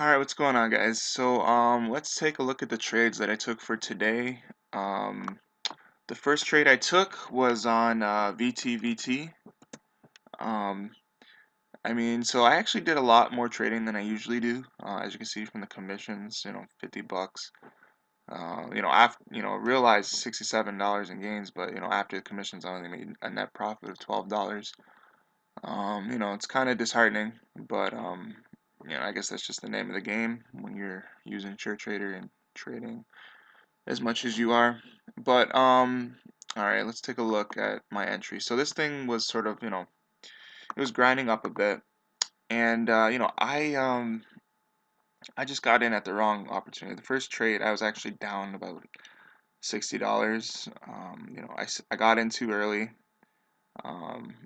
Alright, what's going on, guys? Let's take a look at the trades that I took for today. Um, the first trade I took was on VTVT. Um, so I actually did a lot more trading than I usually do. As you can see from the commissions, 50 bucks. After realized $67 in gains, but after the commissions, I only made a net profit of $12. It's kind of disheartening, but I guess that's just the name of the game when you're using SureTrader and trading as much as you are. But all right, let's take a look at my entry. So this thing was sort of, it was grinding up a bit, and I just got in at the wrong opportunity. The first trade, I was actually down about $60. I got in too early. Um,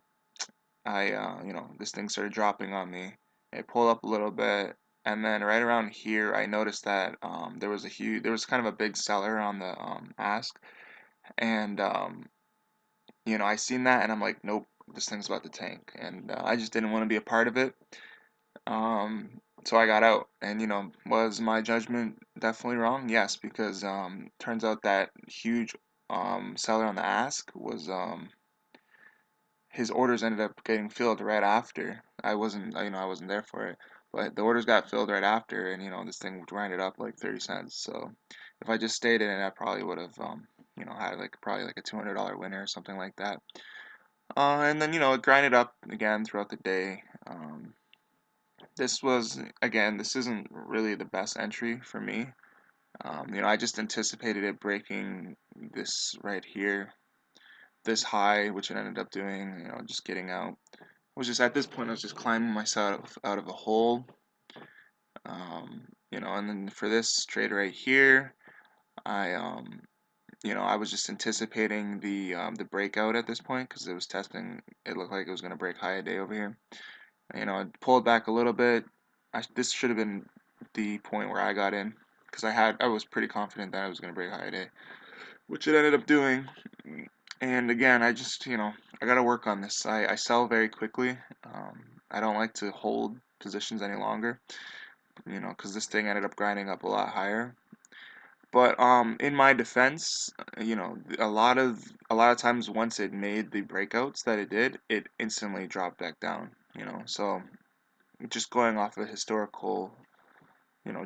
this thing started dropping on me. It pulled up a little bit, and then right around here, I noticed that there was kind of a big seller on the ask, and I seen that, and I'm like, nope, this thing's about to tank, and I just didn't want to be a part of it. So I got out, and was my judgment definitely wrong? Yes, because turns out that huge seller on the ask was his orders ended up getting filled right after. I wasn't there for it, but the orders got filled right after, and this thing grinded up like 30 cents. So if I just stayed in it, I probably would have, had probably like a $200 winner or something like that. And then it grinded up again throughout the day. This isn't really the best entry for me. I just anticipated it breaking this right here, this high, which it ended up doing. Just getting out. Was just at this point I was just climbing myself out of a hole. And then for this trade right here, I I was just anticipating the breakout at this point because it was testing. It looked like it was going to break high a day over here. It pulled back a little bit. This should have been the point where I got in because I was pretty confident that I was going to break high a day, which it ended up doing. And again, I got to work on this. I sell very quickly. I don't like to hold positions any longer, because this thing ended up grinding up a lot higher. But in my defense, a lot of times once it made the breakouts that it did, it instantly dropped back down. So just going off of historical,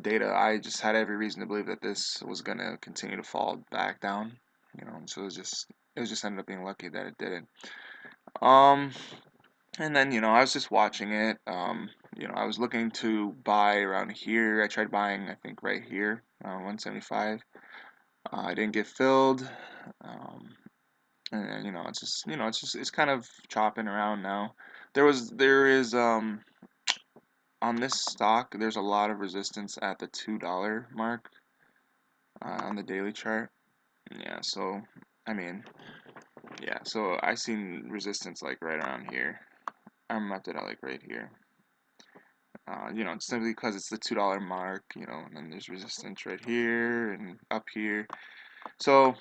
data, I just had every reason to believe that this was gonna continue to fall back down. So it just ended up being lucky that it didn't. Um, and then I was just watching it. I was looking to buy around here. I tried buying, I think, right here, 175. I didn't get filled. Um, and then, it's kind of chopping around now. There is on this stock, there's a lot of resistance at the $2 mark on the daily chart. Yeah, so I mean, yeah, so I seen resistance like right around here. I mapped it out like right here. Simply because it's the $2 mark, and then there's resistance right here and up here. So,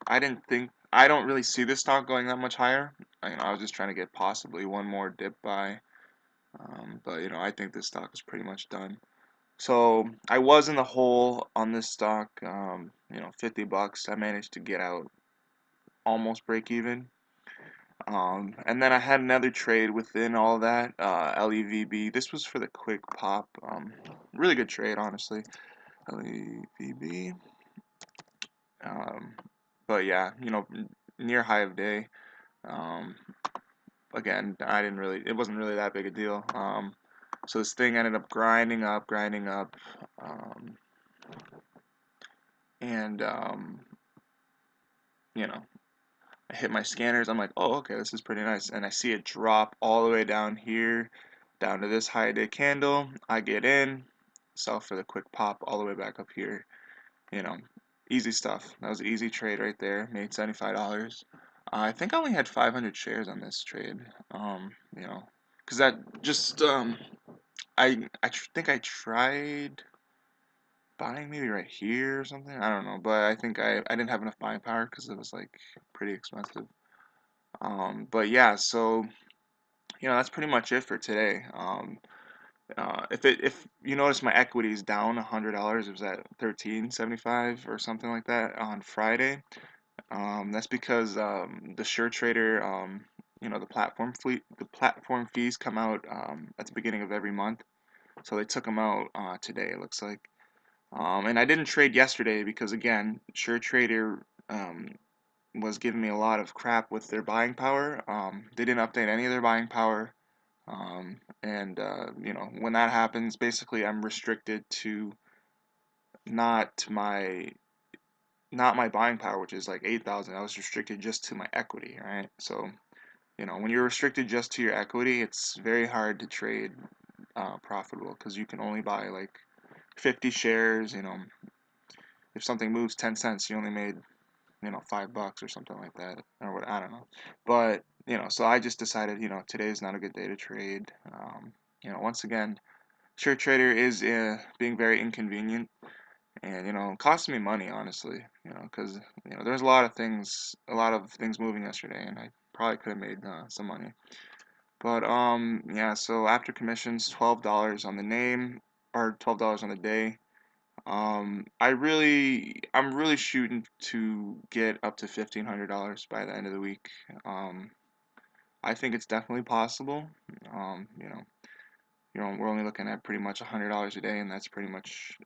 I didn't think, I don't really see this stock going that much higher. I was just trying to get possibly one more dip buy. But, I think this stock is pretty much done. So, I was in the hole on this stock, 50 bucks. I managed to get out almost break even. And then I had another trade within all that, LEVB. This was for the quick pop. Really good trade, honestly. LEVB. Um, but yeah, near high of day. Um, Again, it wasn't really that big a deal. So this thing ended up grinding up, um, and you know, I hit my scanners. I'm like, oh, okay, this is pretty nice. And I see it drop all the way down here, down to this high day candle. I get in, sell for the quick pop all the way back up here. You know, easy stuff. That was an easy trade right there. Made $75. I think I only had 500 shares on this trade. Because that just think I tried buying maybe right here or something. I don't know, but I think I didn't have enough buying power because it was like pretty expensive. But yeah, so that's pretty much it for today. If you notice my equity is down $100, it was at 13.75 or something like that on Friday. That's because the SureTrader, the platform fees come out at the beginning of every month. So they took them out today, it looks like. And I didn't trade yesterday because again, SureTrader was giving me a lot of crap with their buying power. They didn't update any of their buying power. And when that happens, basically I'm restricted to not my not my buying power, which is like 8,000. I was restricted just to my equity, right? So, when you're restricted just to your equity, it's very hard to trade profitable because you can only buy like 50 shares. If something moves 10 cents, you only made, $5 or something like that, or what, I don't know. But, so I just decided, today's not a good day to trade. Once again, SureTrader is being very inconvenient and costing me money, honestly, because there's a lot of things moving yesterday, and I probably could have made some money. But yeah, so after commissions, $12 on the name, or $12 on the day. I'm really shooting to get up to $1,500 by the end of the week. Um, I think it's definitely possible. Um, you know, we're only looking at pretty much $100 a day, and that's pretty much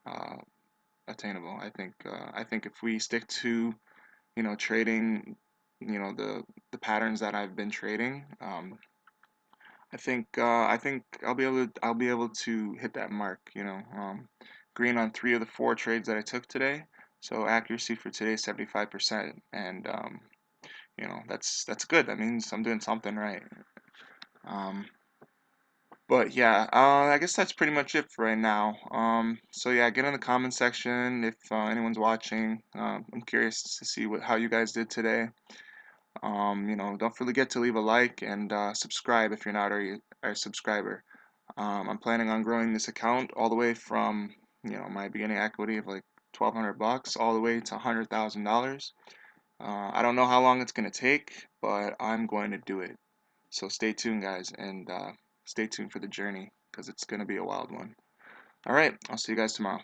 attainable. I think if we stick to trading the patterns that I've been trading, I think I'll be able to hit that mark. Green on 3 of the 4 trades that I took today. So accuracy for today is 75%, and that's good. That means I'm doing something right. Um, But yeah, I guess that's pretty much it for right now. So yeah, get in the comment section if anyone's watching. I'm curious to see how you guys did today. Don't forget to leave a like and subscribe if you're not already a subscriber. I'm planning on growing this account all the way from my beginning equity of like 1,200 bucks all the way to $100,000. I don't know how long it's gonna take, but I'm going to do it. So stay tuned, guys, and stay tuned for the journey because it's going to be a wild one. All right, I'll see you guys tomorrow.